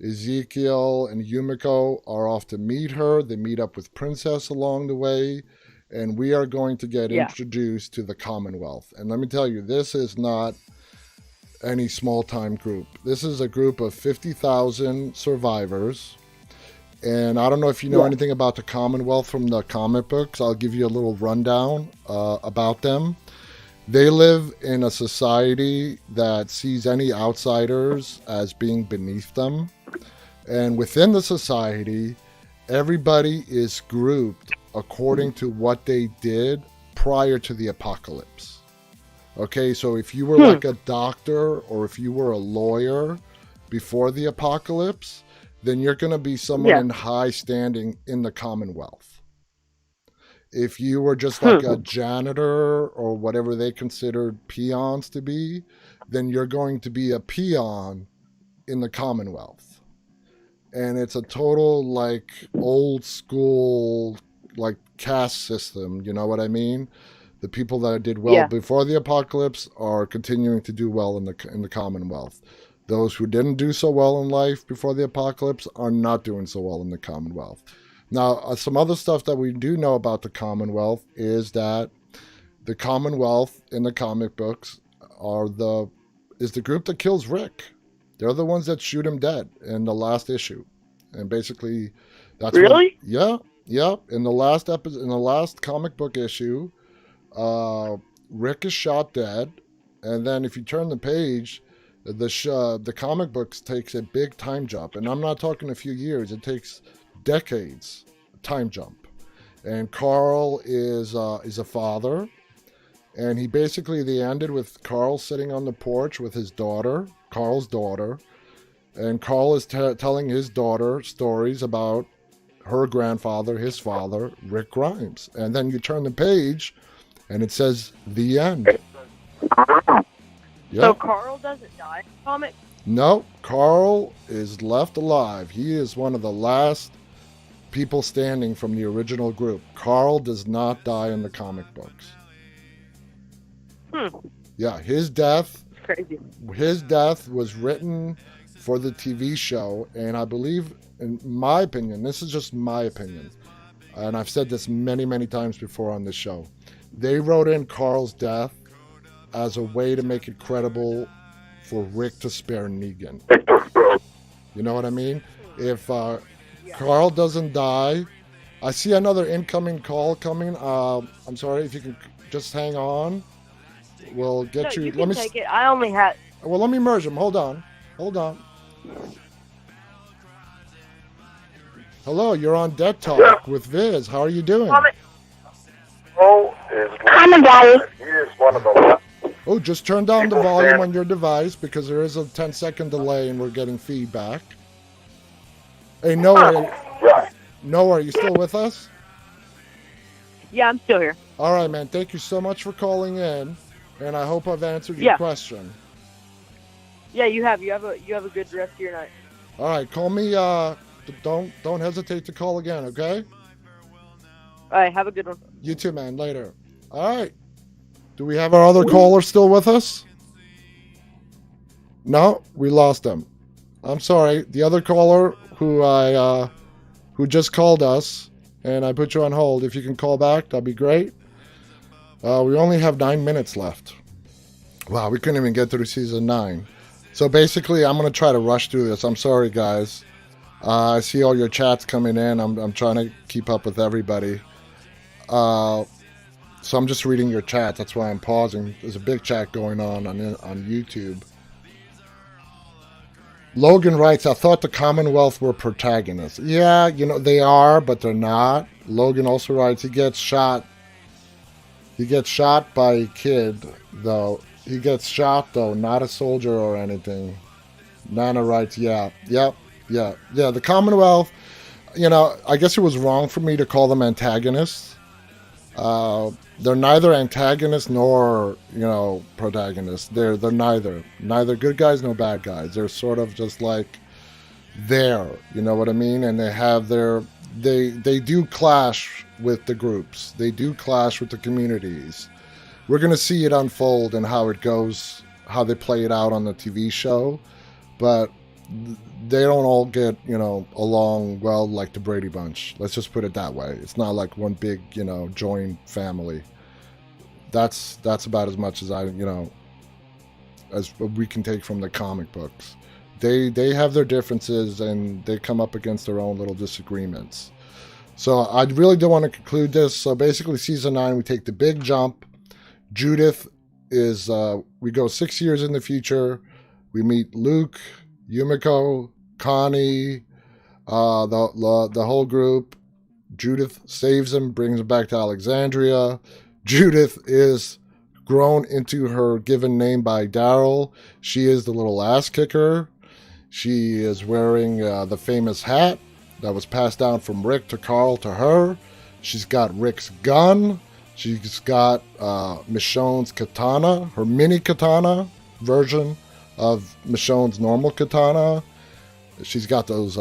Speaker 1: Ezekiel, and Yumiko are off to meet her. They meet up with Princess along the way. And we are going to get introduced to the Commonwealth. And let me tell you, this is not any small-time group. This is a group of 50,000 survivors. And I don't know if you know anything about the Commonwealth from the comic books. I'll give you a little rundown about them. They live in a society that sees any outsiders as being beneath them. And within the society, everybody is grouped according to what they did prior to the apocalypse. Okay, so if you were like a doctor or if you were a lawyer before the apocalypse, then you're going to be someone in high standing in the Commonwealth. If you were just like a janitor or whatever they considered peons to be, then you're going to be a peon in the Commonwealth. And it's a total like old school like caste system, you know what I mean? The people that did well before the apocalypse are continuing to do well in the Commonwealth. Those who didn't do so well in life before the apocalypse are not doing so well in the Commonwealth. Now, some other stuff that we do know about the Commonwealth is that the Commonwealth in the comic books is the group that kills Rick. They're the ones that shoot him dead in the last issue, and basically, that's
Speaker 3: really.
Speaker 1: Yeah. In the last comic book issue, Rick is shot dead, and then if you turn the page, the comic books takes a big time jump, and I'm not talking a few years. It takes decades time jump. And Carl is a father, and they ended with Carl sitting on the porch with his daughter, Carl's daughter, and Carl is telling his daughter stories about her grandfather, his father, Rick Grimes. And then you turn the page, and it says the end.
Speaker 3: So Carl doesn't die in the comic?
Speaker 1: No, Carl is left alive. He is one of the last people standing from the original group. Carl does not die in the comic books. Yeah, his death.
Speaker 3: Crazy.
Speaker 1: His death was written for the TV show, and I believe, in my opinion, this is just my opinion, and I've said this many, many times before on this show, they wrote in Carl's death as a way to make it credible for Rick to spare Negan. You know what I mean? If Carl doesn't die, I see another incoming call coming. I'm sorry, if you can just hang on. We'll get you.
Speaker 3: You can take it. I only had.
Speaker 1: Well, let me merge them. Hold on. Hello, you're on Dead Talk with Viz. How are you doing?
Speaker 5: Oh, is on the volume.
Speaker 1: Oh, just turn down the volume on your device because there is a 10-second delay and we're getting feedback. Hey, Noah, are you still with us?
Speaker 3: Yeah, I'm still here.
Speaker 1: All right, man. Thank you so much for calling in, and I hope I've answered your question.
Speaker 3: Yeah, you have. You have a good rest of your night.
Speaker 1: All right, call me. Don't hesitate to call again, okay?
Speaker 3: All right, have a good one.
Speaker 1: You too, man. Later. All right. Do we have our other caller still with us? No, we lost him. I'm sorry. The other caller who just called us, and I put you on hold. If you can call back, that'd be great. We only have 9 minutes left. Wow, we couldn't even get through season 9. So basically, I'm going to try to rush through this. I'm sorry, guys. I see all your chats coming in. I'm trying to keep up with everybody. So I'm just reading your chat. That's why I'm pausing. There's a big chat going on YouTube. Logan writes, I thought the Commonwealth were protagonists. Yeah, they are, but they're not. Logan also writes, he gets shot by a kid, though. He gets shot, though, not a soldier or anything. Nana writes, yeah. The Commonwealth, I guess it was wrong for me to call them antagonists. They're neither antagonists nor, protagonists. They're neither. Neither good guys nor bad guys. They're sort of just like there, you know what I mean? And they have they do clash with the groups. They do clash with the communities. We're going to see it unfold and how it goes, how they play it out on the TV show. But they don't all get, along well like the Brady Bunch. Let's just put it that way. It's not like one big, joined family. That's about as much as as we can take from the comic books. They have their differences and they come up against their own little disagreements. So I really do want to conclude this. So basically season 9, we take the big jump. Judith is, we go 6 years in the future. We meet Luke, Yumiko, Connie, the whole group. Judith saves him, brings him back to Alexandria. Judith is grown into her given name by Daryl. She is the little ass kicker. She is wearing the famous hat that was passed down from Rick to Carl to her. She's got Rick's gun. She's got Michonne's katana, her mini katana version of Michonne's normal katana. She's got those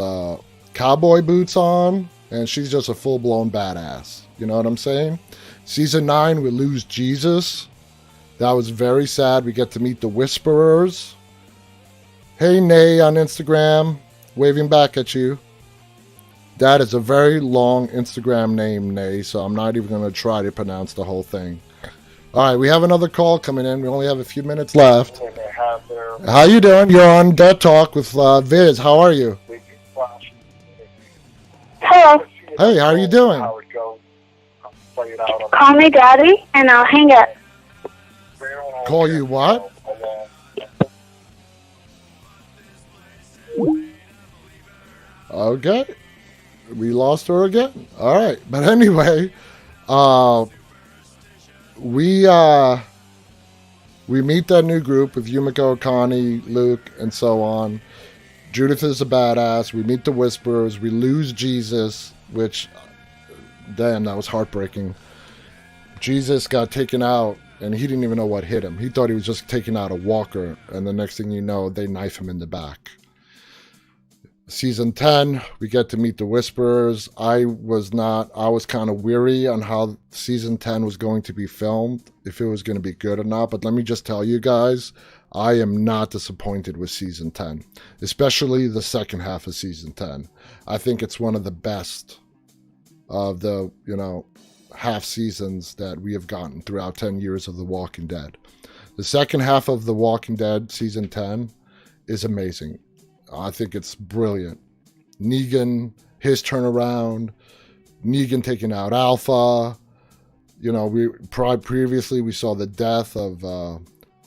Speaker 1: cowboy boots on, and she's just a full-blown badass. You know what I'm saying? Season 9, we lose Jesus. That was very sad. We get to meet the Whisperers. Hey, Nay on Instagram, waving back at you. That is a very long Instagram name, Nay, so I'm not even going to try to pronounce the whole thing. All right, we have another call coming in. We only have a few minutes left. How you doing? You're on Dead Talk with Viz. How are you?
Speaker 5: Hello.
Speaker 1: Hey, how are you doing?
Speaker 5: Call me Daddy, and I'll hang up.
Speaker 1: Call you what? Okay. We lost her again. All right. But anyway, we meet that new group with Yumiko, Connie, Luke, and so on. Judith is a badass. We meet the Whisperers. We lose Jesus, which, damn, that was heartbreaking. Jesus got taken out, and he didn't even know what hit him. He thought he was just taking out a walker, and the next thing you know, they knife him in the back. Season 10, we get to meet the Whisperers. I was kind of weary on how season 10 was going to be filmed, if it was going to be good or not. But let me just tell you guys, I am not disappointed with season 10, especially the second half of season 10. I think it's one of the best of the, half seasons that we have gotten throughout 10 years of The Walking Dead. The second half of The Walking Dead, season 10, is amazing. I think it's brilliant. Negan, his turnaround, Negan taking out Alpha. Previously we saw the death of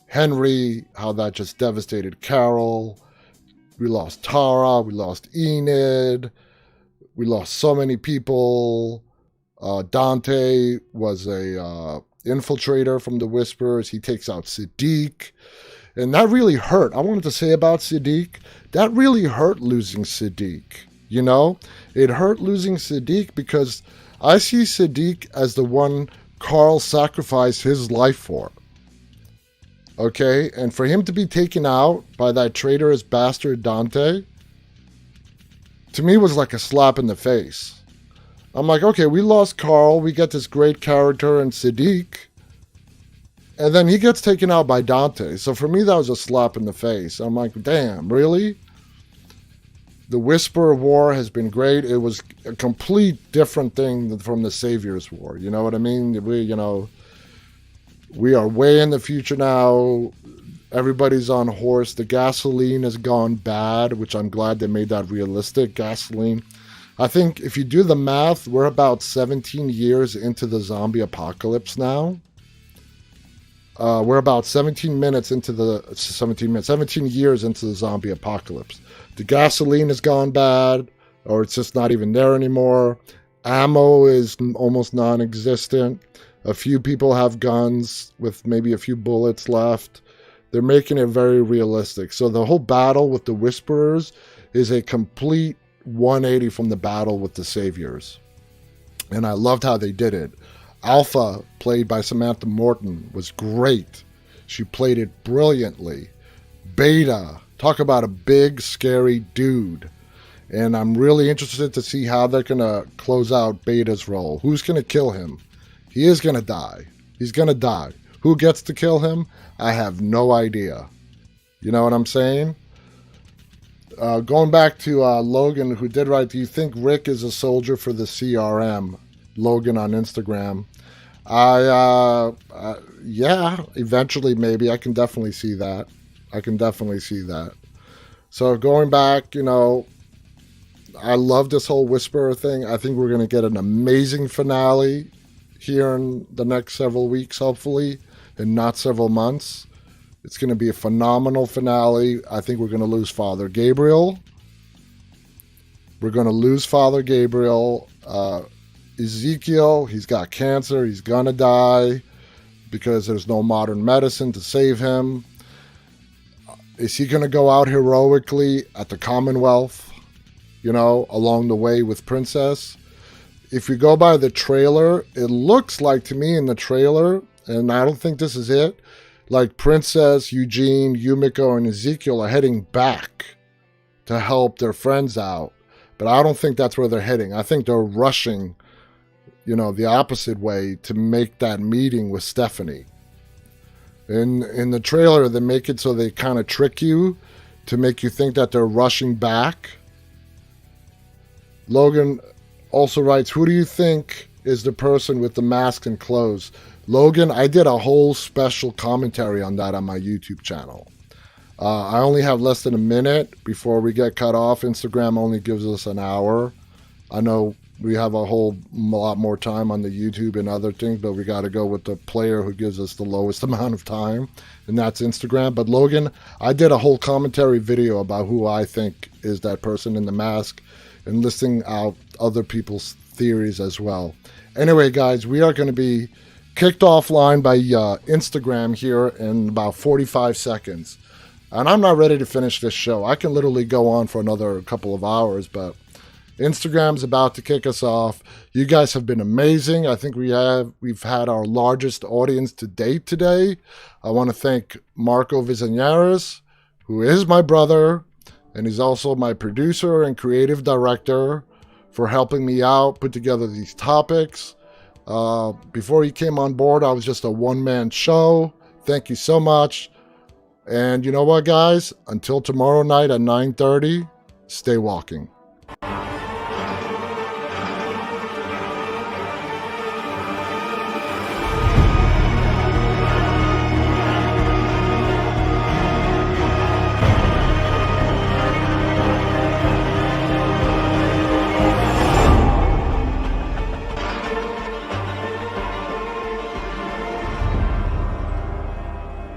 Speaker 1: Henry, how that just devastated Carol. We lost Tara, we lost Enid, we lost so many people. Dante was a infiltrator from the Whisperers. He takes out Siddiq. And that really hurt. I wanted to say about Siddiq, that really hurt losing Siddiq. You know? It hurt losing Siddiq because I see Siddiq as the one Carl sacrificed his life for. Okay? And for him to be taken out by that traitorous bastard Dante, to me was like a slap in the face. I'm like, okay, we lost Carl. We get this great character in Siddiq. And then he gets taken out by Dante. So for me, that was a slap in the face. I'm like, damn, really? The Whisperer War has been great. It was a complete different thing from the Savior's War. You know what I mean? We are way in the future now. Everybody's on horse. The gasoline has gone bad, which I'm glad they made that realistic. Gasoline. I think if you do the math, we're about 17 years into the zombie apocalypse now. We're about 17 years into the zombie apocalypse. The gasoline has gone bad, or it's just not even there anymore. Ammo is almost non-existent. A few people have guns with maybe a few bullets left. They're making it very realistic. So the whole battle with the Whisperers is a complete 180 from the battle with the Saviors. And I loved how they did it. Alpha, played by Samantha Morton, was great. She played it brilliantly. Beta, talk about a big, scary dude. And I'm really interested to see how they're going to close out Beta's role. Who's going to kill him? He is going to die. He's going to die. Who gets to kill him? I have no idea. You know what I'm saying? Going back to Logan, who did write, do you think Rick is a soldier for the CRM? Logan on Instagram. Yeah, eventually maybe. I can definitely see that. So going back, I love this whole Whisperer thing. I think we're going to get an amazing finale here in the next several weeks, hopefully, and not several months. It's going to be a phenomenal finale. I think we're going to lose Father Gabriel. Ezekiel, he's got cancer. He's going to die because there's no modern medicine to save him. Is he going to go out heroically at the Commonwealth, along the way with Princess? If you go by the trailer, it looks like to me in the trailer, and I don't think this is it, like Princess, Eugene, Yumiko, and Ezekiel are heading back to help their friends out. But I don't think that's where they're heading. I think they're rushing, the opposite way to make that meeting with Stephanie. In the trailer, they make it so they kind of trick you to make you think that they're rushing back. Logan also writes, who do you think is the person with the mask and clothes? Logan, I did a whole special commentary on that on my YouTube channel. I only have less than a minute before we get cut off. Instagram only gives us an hour. I know we have a whole lot more time on the YouTube and other things, but we got to go with the player who gives us the lowest amount of time, and that's Instagram. But Logan, I did a whole commentary video about who I think is that person in the mask and listing out other people's theories as well. Anyway, guys, we are going to be kicked offline by Instagram here in about 45 seconds. And I'm not ready to finish this show. I can literally go on for another couple of hours, but Instagram's about to kick us off. You guys have been amazing. I think we've had our largest audience to date today. I want to thank Marko Vizaniaris, who is my brother, and he's also my producer and creative director, for helping me out, put together these topics. Before he came on board, I was just a one-man show. Thank you so much. And you know what, guys? Until tomorrow night at 9:30, stay walking.